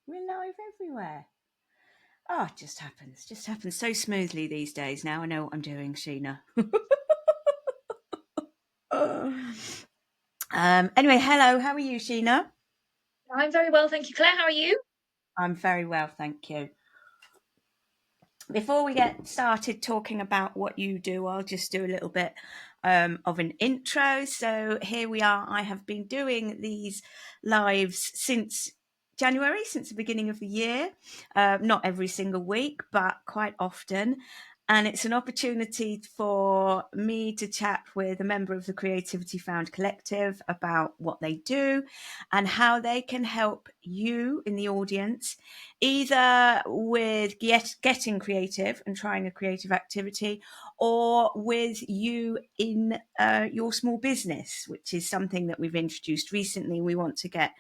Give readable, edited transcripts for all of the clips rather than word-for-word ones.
We're live everywhere. Oh, it just happens so smoothly these days. Now I know what I'm doing, Sheena. Anyway, hello, how are you, Sheena? I'm very well, thank you, Claire. How are you? I'm very well, thank you. Before we get started talking about what you do, I'll just do a little bit of an intro. So here we are. I have been doing these lives since January, since the beginning of the year. Not every single week, but quite often. And it's an opportunity for me to chat with a member of the Creativity Found Collective about what they do and how they can help you in the audience, either with getting creative and trying a creative activity, or with you in your small business, which is something that we've introduced recently. We want to get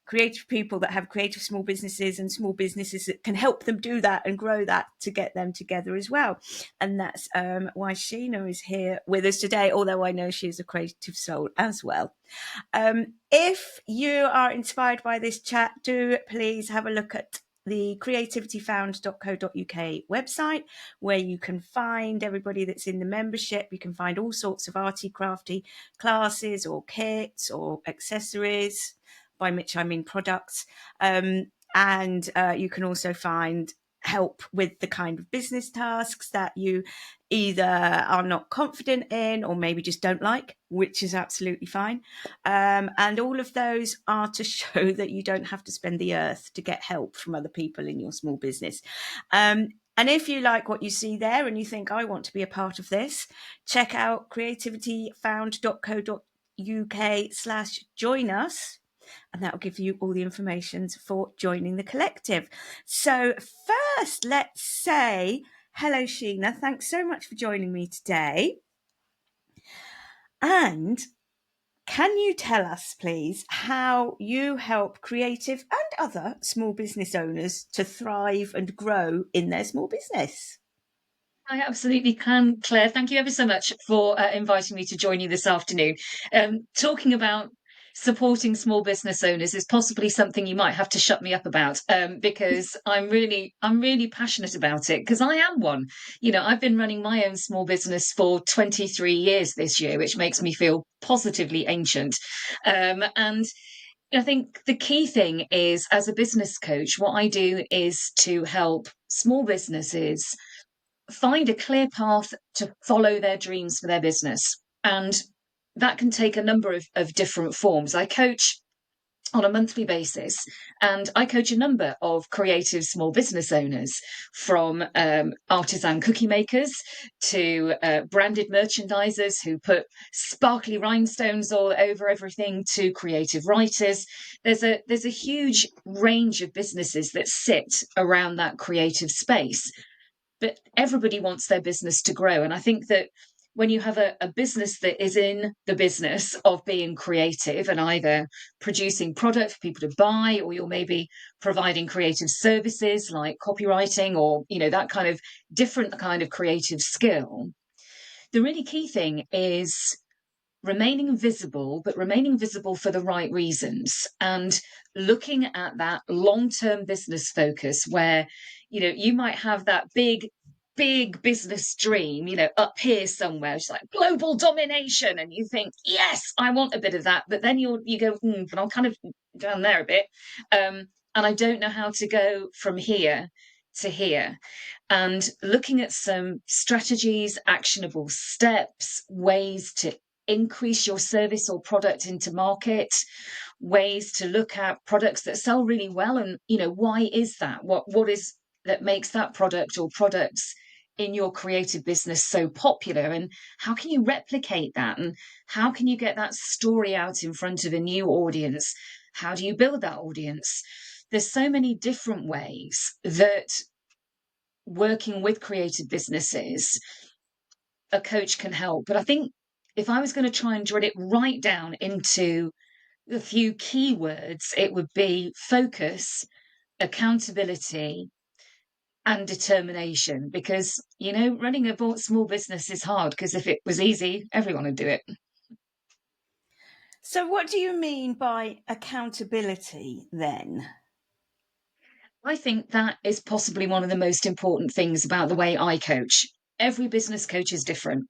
creative people that have creative small businesses and small businesses that can help them do that and grow that to get them together as well. And that's why Sheena is here with us today, although I know she's a creative soul as well. If you are inspired by this chat, do please have a look at the creativityfound.co.uk website, where you can find everybody that's in the membership. You can find all sorts of arty crafty classes or kits or accessories, by which I mean products. And you can also find help with the kind of business tasks that you either are not confident in or maybe just don't like, which is absolutely fine. And all of those are to show that you don't have to spend the earth to get help from other people in your small business. And if you like what you see there and you think, I want to be a part of this, check out creativityfound.co.uk/join us. And that will give you all the information for joining the collective. So first, let's say hello, Sheena. Thanks so much for joining me today. And can you tell us, please, how you help creative and other small business owners to thrive and grow in their small business? I absolutely can, Claire. Thank you ever so much for inviting me to join you this afternoon. Talking about supporting small business owners is possibly something you might have to shut me up about, because I'm really passionate about it, because I am one. You know, I've been running my own small business for 23 years this year, which makes me feel positively ancient. And I think the key thing is, as a business coach, what I do is to help small businesses find a clear path to follow their dreams for their business. And that can take a number of different forms. I coach on a monthly basis, and I coach a number of creative small business owners, from artisan cookie makers to branded merchandisers who put sparkly rhinestones all over everything, to creative writers. There's a huge range of businesses that sit around that creative space, but everybody wants their business to grow. And I think that when you have a business that is in the business of being creative and either producing product for people to buy, or you're maybe providing creative services like copywriting, or, you know, that kind of different kind of creative skill, the really key thing is remaining visible, but remaining visible for the right reasons, and looking at that long-term business focus where, you know, you might have that big business dream, you know, up here somewhere, it's like global domination, and you think, yes, I want a bit of that, but then you go, but I'm kind of down there a bit, and I don't know how to go from here to here. And looking at some strategies, actionable steps, ways to increase your service or product into market, ways to look at products that sell really well, and, you know, why is that? What is that makes that product or products in your creative business so popular, and how can you replicate that, and how can you get that story out in front of a new audience? How do you build that audience? There's so many different ways that working with creative businesses a coach can help. But I think if I was going to try and drill it right down into a few keywords, it would be focus, accountability, and determination. Because, you know, running a small business is hard, because if it was easy, everyone would do it. So what do you mean by accountability then? I think that is possibly one of the most important things about the way I coach. Every business coach is different,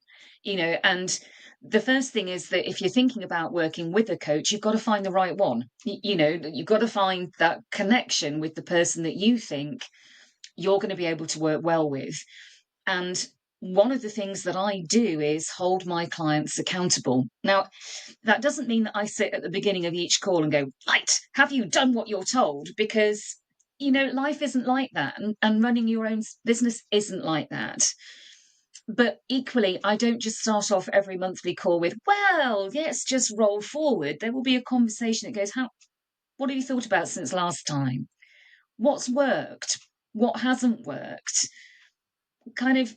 and the first thing is that if you're thinking about working with a coach, you've got to find the right one. You've got to find that connection with the person that you think you're going to be able to work well with. And one of the things that I do is hold my clients accountable. Now, that doesn't mean that I sit at the beginning of each call and go, right, have you done what you're told? Because, life isn't like that. And running your own business isn't like that. But equally, I don't just start off every monthly call with, well, yes, just roll forward. There will be a conversation that goes, what have you thought about since last time? What's worked? What hasn't worked? Kind of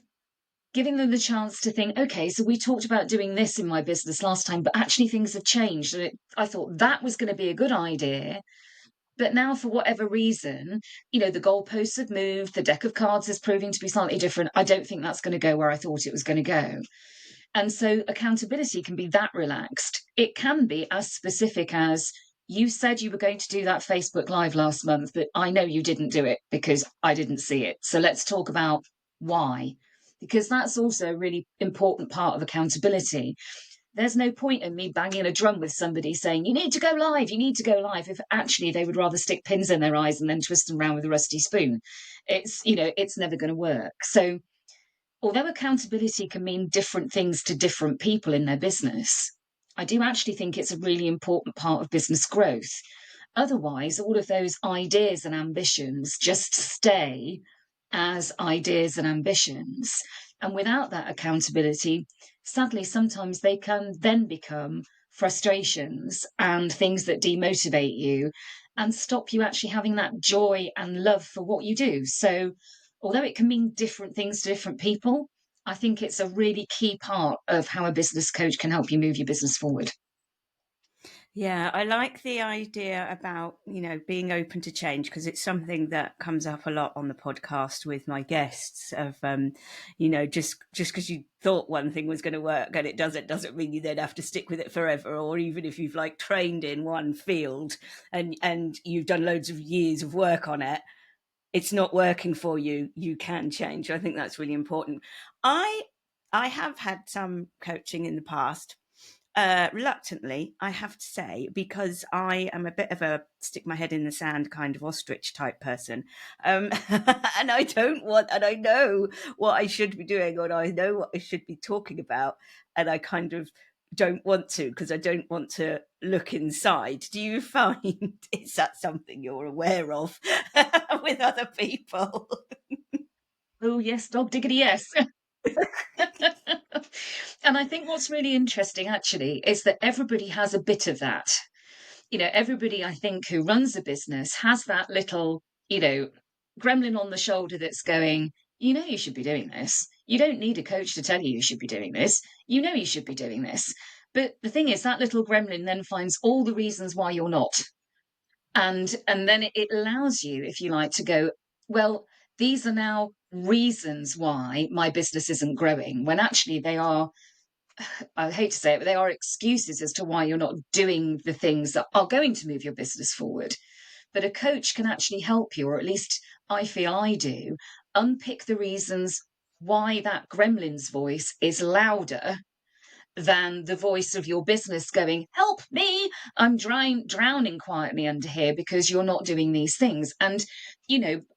giving them the chance to think, okay, so we talked about doing this in my business last time, but actually things have changed. And I thought that was going to be a good idea. But now, for whatever reason, the goalposts have moved, the deck of cards is proving to be slightly different. I don't think that's going to go where I thought it was going to go. And so accountability can be that relaxed. It can be as specific as, you said you were going to do that Facebook Live last month, but I know you didn't do it because I didn't see it. So let's talk about why, because that's also a really important part of accountability. There's no point in me banging a drum with somebody saying, you need to go live, you need to go live, if actually they would rather stick pins in their eyes and then twist them around with a rusty spoon. It's never going to work. So although accountability can mean different things to different people in their business, I do actually think it's a really important part of business growth. Otherwise, all of those ideas and ambitions just stay as ideas and ambitions. And without that accountability, sadly, sometimes they can then become frustrations and things that demotivate you and stop you actually having that joy and love for what you do. So, although it can mean different things to different people, I think it's a really key part of how a business coach can help you move your business forward. Yeah, I like the idea about, being open to change because it's something that comes up a lot on the podcast with my guests of, just because you thought one thing was going to work and it doesn't mean you then have to stick with it forever. Or even if you've like trained in one field and you've done loads of years of work on it, it's not working for you, you can change. I think that's really important. I I have had some coaching in the past, reluctantly, I have to say, because I am a bit of a stick my head in the sand kind of ostrich type person. And I don't want, and I know what I should be doing, or I know what I should be talking about. And I kind of don't want to because I don't want to look inside. Do you find, is that something you're aware of with other people? Oh, yes, dog diggity, yes. And I think what's really interesting actually is that everybody has a bit of that. Everybody, I think, who runs a business has that little, gremlin on the shoulder that's going, you should be doing this. You don't need a coach to tell you should be doing this. You should be doing this. But the thing is, that little gremlin then finds all the reasons why you're not. And then it allows you, if you like, to go, well, these are now reasons why my business isn't growing, when actually they are, I hate to say it, but they are excuses as to why you're not doing the things that are going to move your business forward. But a coach can actually help you, or at least I feel I do, unpick the reasons why that gremlin's voice is louder than the voice of your business going, help me, I'm drowning quietly under here because you're not doing these things. And,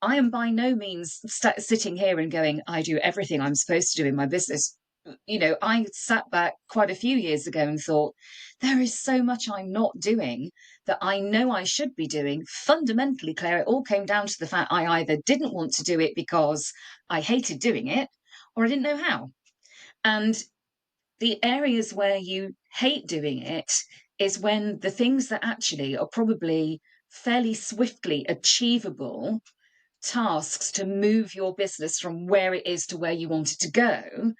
I am by no means sitting here and going, I do everything I'm supposed to do in my business. I sat back quite a few years ago and thought, there is so much I'm not doing that I know I should be doing. Fundamentally, Claire, it all came down to the fact I either didn't want to do it because I hated doing it or I didn't know how. And the areas where you hate doing it is when the things that actually are probably fairly swiftly achievable tasks to move your business from where it is to where you want it to go,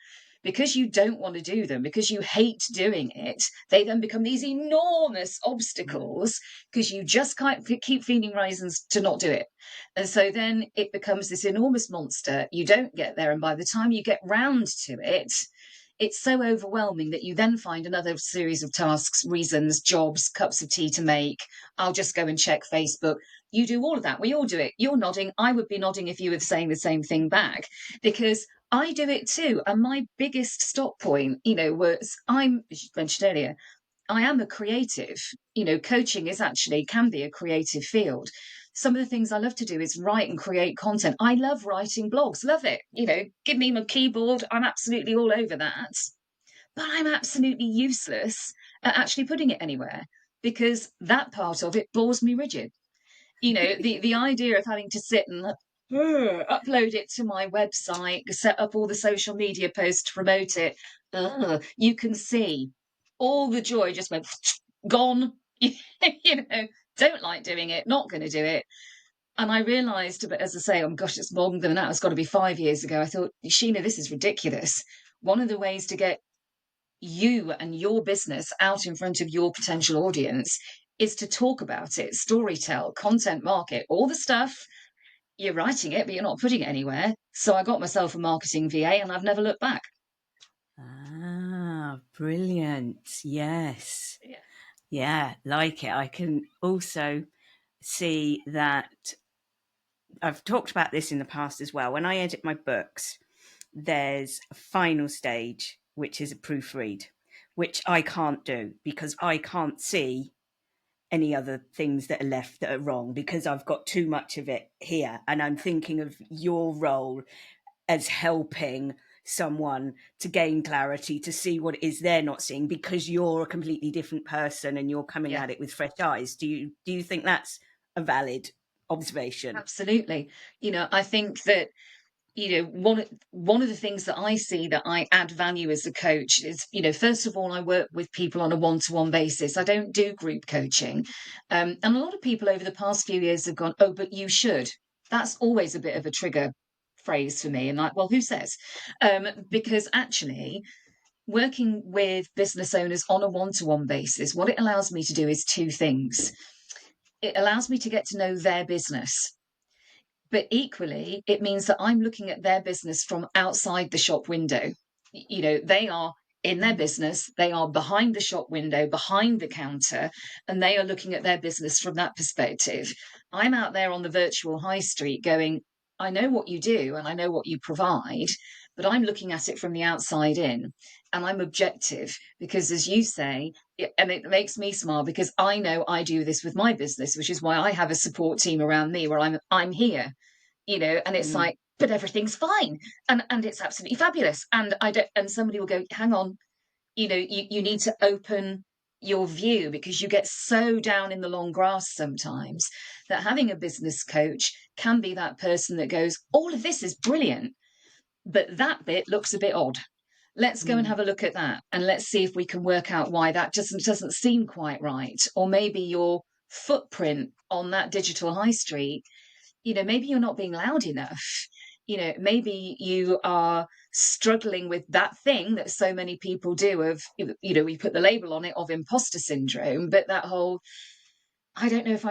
because you don't want to do them, because you hate doing it, they then become these enormous obstacles because you just can't keep feeding reasons to not do it. And so then it becomes this enormous monster. You don't get there. And by the time you get round to it, it's so overwhelming that you then find another series of tasks, reasons, jobs, cups of tea to make. I'll just go and check Facebook. You do all of that. We all do it. You're nodding. I would be nodding if you were saying the same thing back, because I do it too. And my biggest stop point, was, as you mentioned earlier, I am a creative. Coaching can be a creative field. Some of the things I love to do is write and create content. I love writing blogs, love it. Give me my keyboard. I'm absolutely all over that. But I'm absolutely useless at actually putting it anywhere, because that part of it bores me rigid. The idea of having to sit and upload it to my website, set up all the social media posts to promote it. You can see all the joy just went gone. Don't like doing it, not going to do it. And I realised, but as I say, oh gosh, it's more than that. It's got to be 5 years ago. I thought, Sheena, this is ridiculous. One of the ways to get you and your business out in front of your potential audience is to talk about it, storytell, content market, all the stuff. You're writing it, but you're not putting it anywhere. So I got myself a marketing VA and I've never looked back. Ah, brilliant. Yes. Yeah. Yeah, like it. I can also see that I've talked about this in the past as well. When I edit my books, there's a final stage, which is a proofread, which I can't do because I can't see any other things that are left that are wrong because I've got too much of it here. And I'm thinking of your role as helping someone to gain clarity, to see what it is they're not seeing, because you're a completely different person and you're coming Yeah, at it with fresh eyes. Do you think that's a valid observation? absolutely. I think that one of the things that I see that I add value as a coach is, first of all, I work with people on a one-to-one basis. I don't do group coaching. And a lot of people over the past few years have gone, oh, but you should. That's always a bit of a trigger phrase for me. And like, well, who says? Because actually, working with business owners on a one-to-one basis, what it allows me to do is two things. It allows me to get to know their business, but equally, it means that I'm looking at their business from outside the shop window. They are in their business, they are behind the shop window, behind the counter, and they are looking at their business from that perspective. I'm out there on the virtual high street going, I know what you do and I know what you provide, but I'm looking at it from the outside in, and I'm objective because, as you say, and it makes me smile because I know I do this with my business, which is why I have a support team around me where I'm here, and it's Mm, like, but everything's fine, and it's absolutely fabulous, and I don't, and somebody will go, hang on, you need to open your view, because you get so down in the long grass sometimes that having a business coach can be that person that goes, all of this is brilliant, but that bit looks a bit odd. Let's go and mm, have a look at that, and let's see if we can work out why that doesn't seem quite right. Or maybe your footprint on that digital high street, maybe you're not being loud enough. Maybe you are struggling with that thing that so many people do of, we put the label on it of imposter syndrome, but that whole, I don't know if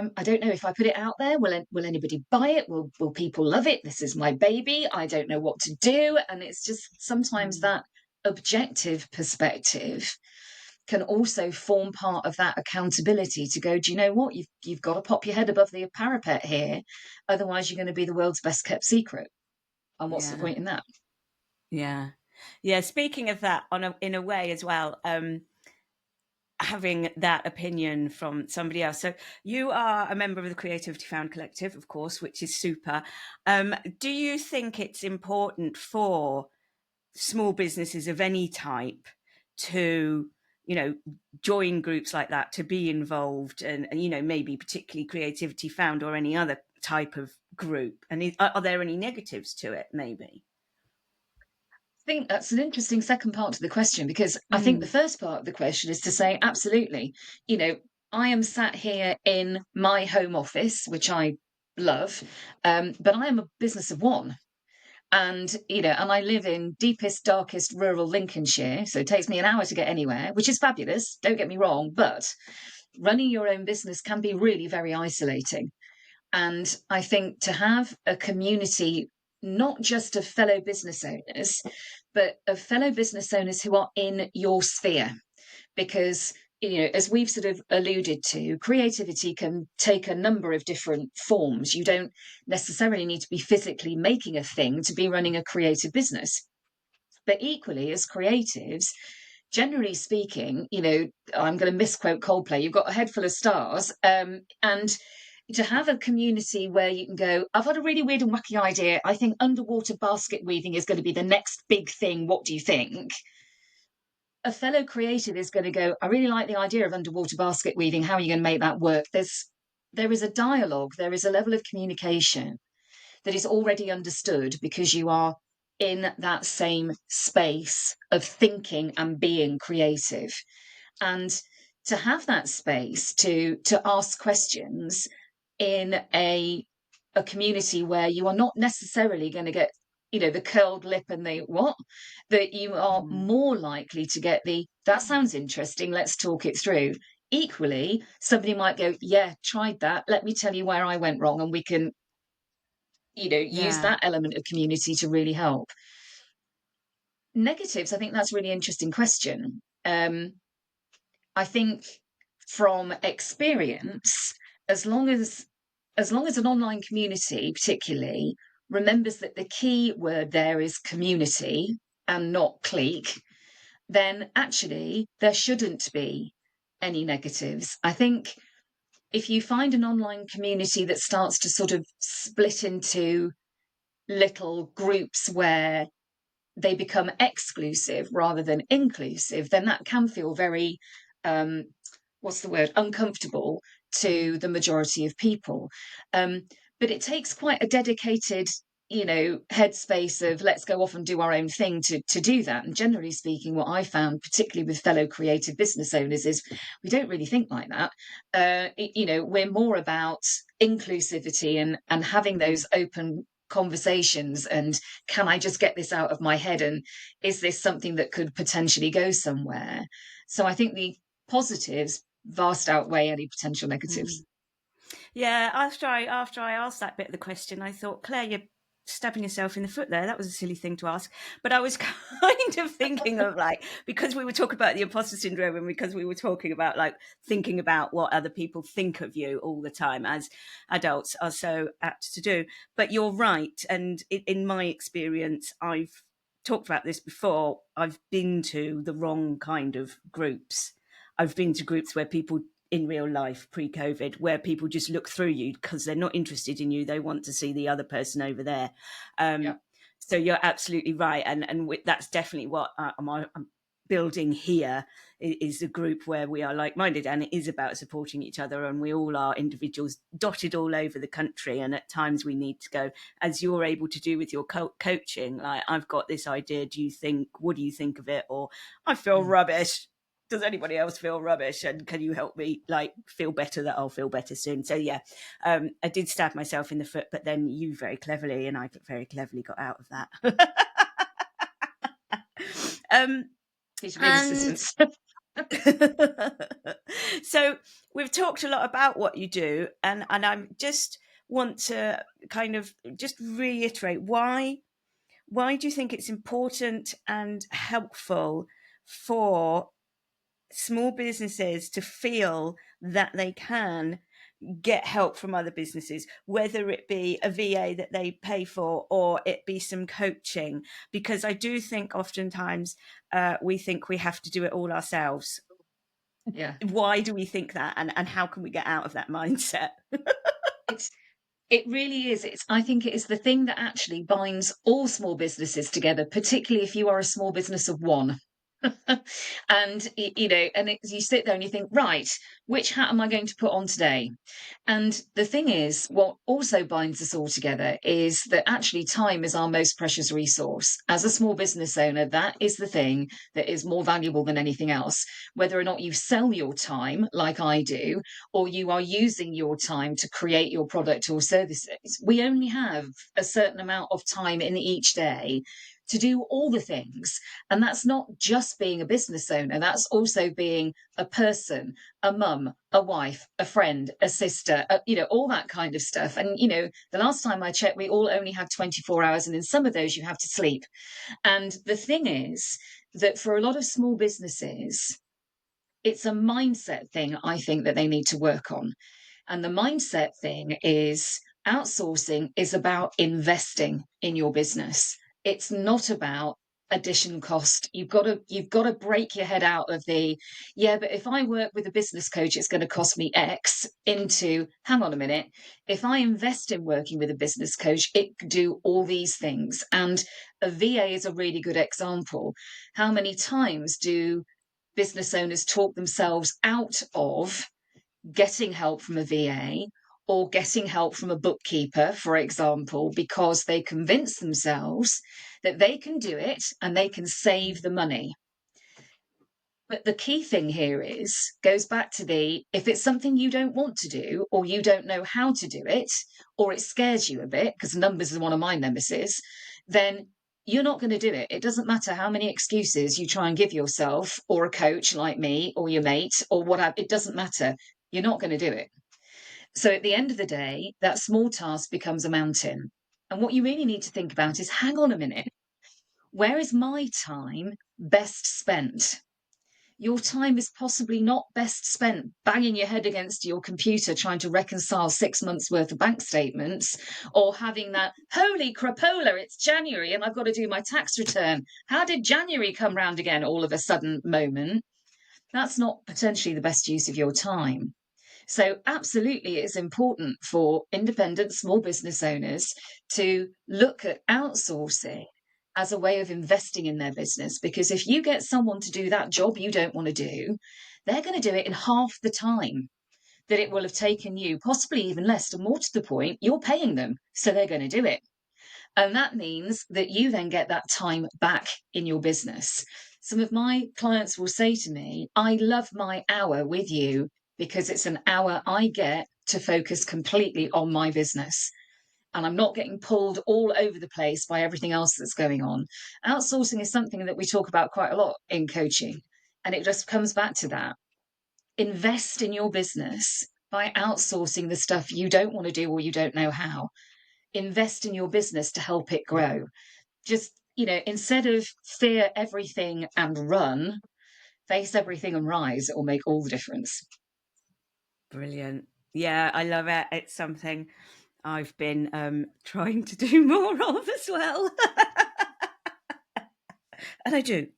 I put it out there, will anybody buy it? Will people love it? This is my baby. I don't know what to do. And it's just sometimes mm. that objective perspective can also form part of that accountability to go, do you know what? You've got to pop your head above the parapet here. Otherwise you're going to be the world's best kept secret. And what's the Yeah, point in that? yeah, yeah. Speaking of that, in a way as well, having that opinion from somebody else. So you are a member of the Creativity Found Collective, of course, which is super. Do you think it's important for small businesses of any type to, join groups like that, to be involved, and maybe particularly Creativity Found or any other type of group? And are there any negatives to it? Maybe. I think that's an interesting second part to the question, because I think the Mm, first part of the question is to say, absolutely, you know, I am sat here in my home office, which I love, but I am a business of one. And I live in deepest, darkest rural Lincolnshire. So it takes me an hour to get anywhere, which is fabulous. Don't get me wrong. But running your own business can be really very isolating. And I think to have a community not just of fellow business owners, but of fellow business owners who are in your sphere. Because, as we've sort of alluded to, creativity can take a number of different forms. You don't necessarily need to be physically making a thing to be running a creative business. But equally, as creatives, generally speaking, I'm going to misquote Coldplay, you've got a head full of stars. And to have a community where you can go, I've had a really weird and wacky idea. I think underwater basket weaving is going to be the next big thing. What do you think? A fellow creative is going to go, I really like the idea of underwater basket weaving. How are you going to make that work? There is a dialogue, there is a level of communication that is already understood because you are in that same space of thinking and being creative. And to have that space to ask questions in a community where you are not necessarily going to get the curled lip and the what, that you are more likely to get that sounds interesting, let's talk it through. Equally, somebody might go, yeah, tried that, let me tell you where I went wrong, and we can use Yeah. that element of community to really help. Negatives, I think that's a really interesting question. I think from experience, as long as an online community particularly remembers that the key word there is community and not clique, then actually there shouldn't be any negatives. I think if you find an online community that starts to sort of split into little groups where they become exclusive rather than inclusive, then that can feel very, what's the word, uncomfortable to the majority of people. But it takes quite a dedicated, headspace of let's go off and do our own thing to do that. And generally speaking, what I found, particularly with fellow creative business owners, is we don't really think like that. We're more about inclusivity and having those open conversations, and can I just get this out of my head, and is this something that could potentially go somewhere? So I think the positives vast outweigh any potential negatives. Yeah, after I asked that bit of the question, I thought, Claire, you're stabbing yourself in the foot there. That was a silly thing to ask. But I was kind of thinking of because we were talking about the imposter syndrome, and because we were talking about thinking about what other people think of you all the time, as adults are so apt to do. But you're right. And in my experience, I've talked about this before. I've been to the wrong kind of groups. I've been to groups where people in real life pre-COVID, where people just look through you because they're not interested in you. They want to see the other person over there. Yeah. So you're absolutely right. And that's definitely what I'm building here, is a group where we are like-minded, and it is about supporting each other, and we all are individuals dotted all over the country, and at times we need to go, as you're able to do with your coaching, I've got this idea, what do you think of it? Or I feel rubbish, does anybody else feel rubbish, and can you help me feel better, that I'll feel better soon? So yeah, I did stab myself in the foot, but then you very cleverly and I very cleverly got out of that. Teach me assistance. So we've talked a lot about what you do, and I just want to kind of just reiterate why do you think it's important and helpful for small businesses to feel that they can get help from other businesses, whether it be a VA that they pay for or it be some coaching? Because I do think oftentimes we think we have to do it all ourselves. Yeah. Why do we think that, and how can we get out of that mindset? It really is. I think it is the thing that actually binds all small businesses together, particularly if you are a small business of one. And you sit there and you think, right, which hat am I going to put on today? And the thing is, what also binds us all together is that actually time is our most precious resource. As a small business owner, that is the thing that is more valuable than anything else. Whether or not you sell your time like I do, or you are using your time to create your product or services, we only have a certain amount of time in each day to do all the things. And that's not just being a business owner, that's also being a person, a mum, a wife, a friend, a sister, all that kind of stuff. And, the last time I checked, we all only have 24 hours, and in some of those, you have to sleep. And the thing is that for a lot of small businesses, it's a mindset thing, I think, that they need to work on. And the mindset thing is outsourcing is about investing in your business. It's not about additional cost. You've got to break your head out of but if I work with a business coach, it's going to cost me X, into, hang on a minute, if I invest in working with a business coach, it could do all these things. And a VA is a really good example. How many times do business owners talk themselves out of getting help from a VA or getting help from a bookkeeper, for example, because they convince themselves that they can do it and they can save the money? But the key thing here goes back to if it's something you don't want to do, or you don't know how to do it, or it scares you a bit, because numbers are one of my nemesis, then you're not going to do it. It doesn't matter how many excuses you try and give yourself, or a coach like me, or your mate, or whatever. It doesn't matter. You're not going to do it. So at the end of the day, that small task becomes a mountain. And what you really need to think about is, hang on a minute, where is my time best spent? Your time is possibly not best spent banging your head against your computer trying to reconcile 6 months worth of bank statements, or having that, holy crapola, it's January and I've got to do my tax return. How did January come round again all of a sudden moment? That's not potentially the best use of your time. So absolutely, it's important for independent small business owners to look at outsourcing as a way of investing in their business. Because if you get someone to do that job you don't want to do, they're going to do it in half the time that it will have taken you, possibly even less. And more to the point, you're paying them, so they're going to do it. And that means that you then get that time back in your business. Some of my clients will say to me, I love my hour with you because it's an hour I get to focus completely on my business. And I'm not getting pulled all over the place by everything else that's going on. Outsourcing is something that we talk about quite a lot in coaching. And it just comes back to that. Invest in your business by outsourcing the stuff you don't want to do or you don't know how. Invest in your business to help it grow. Just, instead of fear everything and run, face everything and rise. It will make all the difference. Brilliant. Yeah, I love it. It's something I've been trying to do more of as well. And I do.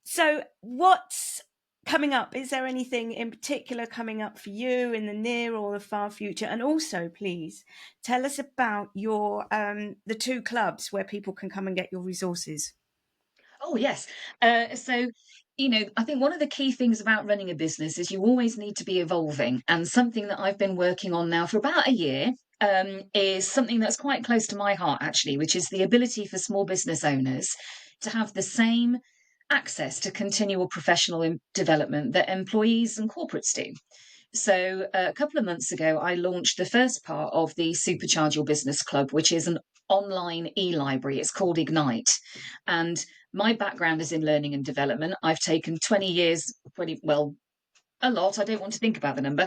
So what's coming up? Is there anything in particular coming up for you in the near or the far future? And also, please tell us about your the 2 clubs where people can come and get your resources. Oh, yes. I think one of the key things about running a business is you always need to be evolving. And something that I've been working on now for about a year is something that's quite close to my heart, actually, which is the ability for small business owners to have the same access to continual professional development that employees and corporates do. So a couple of months ago, I launched the first part of the Supercharge Your Business Club, which is an online e-library. It's called Ignite. And my background is in learning and development. I've taken 20 years, a lot, I don't want to think about the number,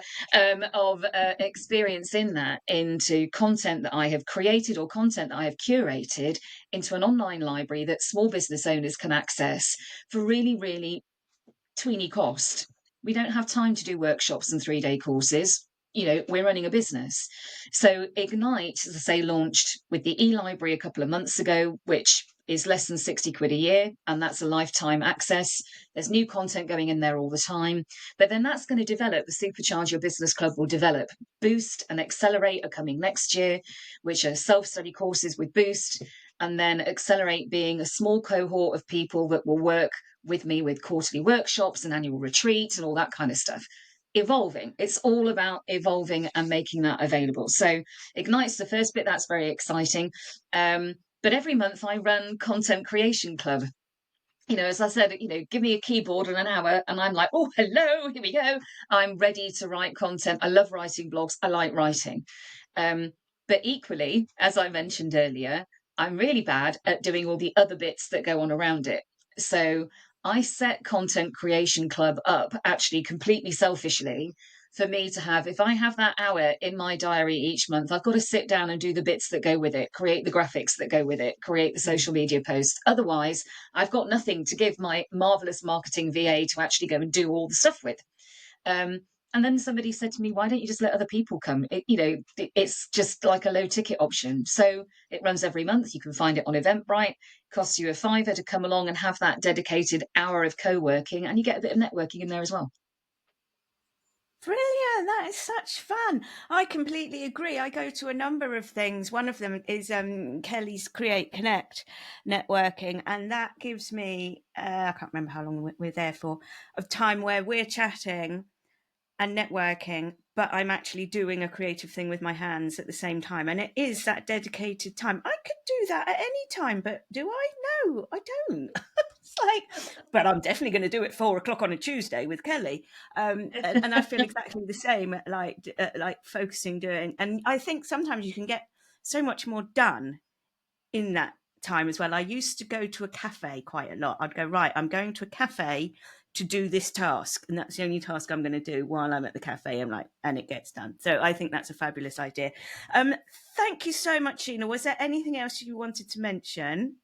of experience in that, into content that I have created or content that I have curated into an online library that small business owners can access for really, really tweeny cost. We don't have time to do workshops and 3-day courses. We're running a business. So Ignite, as I say, launched with the e-library a couple of months ago, which is less than 60 quid a year, and that's a lifetime access. There's new content going in there all the time. But then that's going to develop. The Supercharge Your Business Club will develop. Boost and Accelerate are coming next year, which are self-study courses with Boost. And then Accelerate being a small cohort of people that will work with me with quarterly workshops and annual retreats and all that kind of stuff. Evolving. It's all about evolving and making that available. So Ignite's the first bit. That's very exciting. But every month I run Content Creation Club. As I said, give me a keyboard and an hour and I'm like, oh, hello, here we go. I'm ready to write content. I love writing blogs. I like writing. But equally, as I mentioned earlier, I'm really bad at doing all the other bits that go on around it. So I set Content Creation Club up actually completely selfishly for me to have. If I have that hour in my diary each month, I've got to sit down and do the bits that go with it, create the graphics that go with it, create the Mm. social media posts. Otherwise, I've got nothing to give my marvelous marketing VA to actually go and do all the stuff with. Um, and then somebody said to me, "Why don't you just let other people come? It's just like a low ticket option. So it runs every month. You can find it on Eventbrite. Costs you a fiver to come along and have that dedicated hour of co-working, and you get a bit of networking in there as well." Brilliant. That is such fun. I completely agree. I go to a number of things. One of them is Kelly's Create Connect networking, and that gives me, I can't remember how long we're there for, of time where we're chatting and networking, but I'm actually doing a creative thing with my hands at the same time. And it is that dedicated time. I could do that at any time, but do I? No, I don't. It's like, but I'm definitely going to do it 4 o'clock on a Tuesday with Kelly. And I feel exactly the same, like focusing, doing. And I think sometimes you can get so much more done in that time as well. I used to go to a cafe quite a lot. I'd go, right, I'm going to a cafe to do this task, and that's the only task I'm going to do while I'm at the cafe. And it gets done. So I think that's a fabulous idea. Thank you so much, Sheena. Was there anything else you wanted to mention?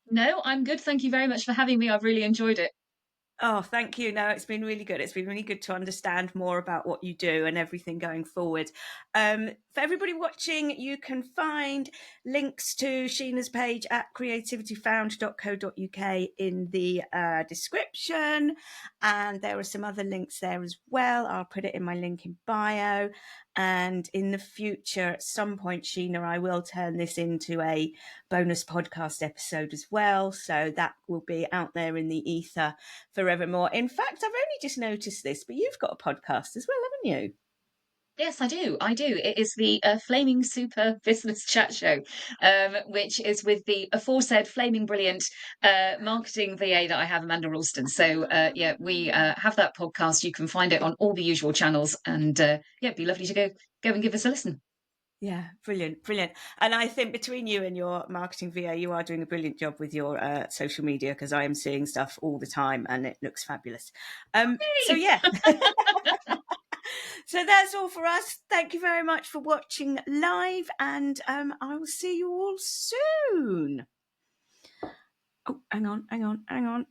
No, I'm good. Thank you very much for having me. I've really enjoyed it. Oh, thank you. No, it's been really good. It's been really good to understand more about what you do and everything going forward. For everybody watching, you can find links to Sheena's page at creativityfound.co.uk in the description. And there are some other links there as well. I'll put it in my link in bio. And in the future, at some point, Sheena, I will turn this into a bonus podcast episode as well. So that will be out there in the ether forevermore. In fact, I've only just noticed this, but you've got a podcast as well, haven't you? Yes, I do. I do. It is the Flaming Super Business Chat Show, which is with the aforesaid flaming brilliant marketing VA that I have, Amanda Ralston. So, yeah, we have that podcast. You can find it on all the usual channels, and yeah, it'd be lovely to go and give us a listen. Yeah, brilliant, brilliant. And I think between you and your marketing VA, you are doing a brilliant job with your social media, because I am seeing stuff all the time and it looks fabulous. So Hey! yeah. So that's all for us. Thank you very much for watching live, and I will see you all soon. Oh, hang on, hang on, hang on.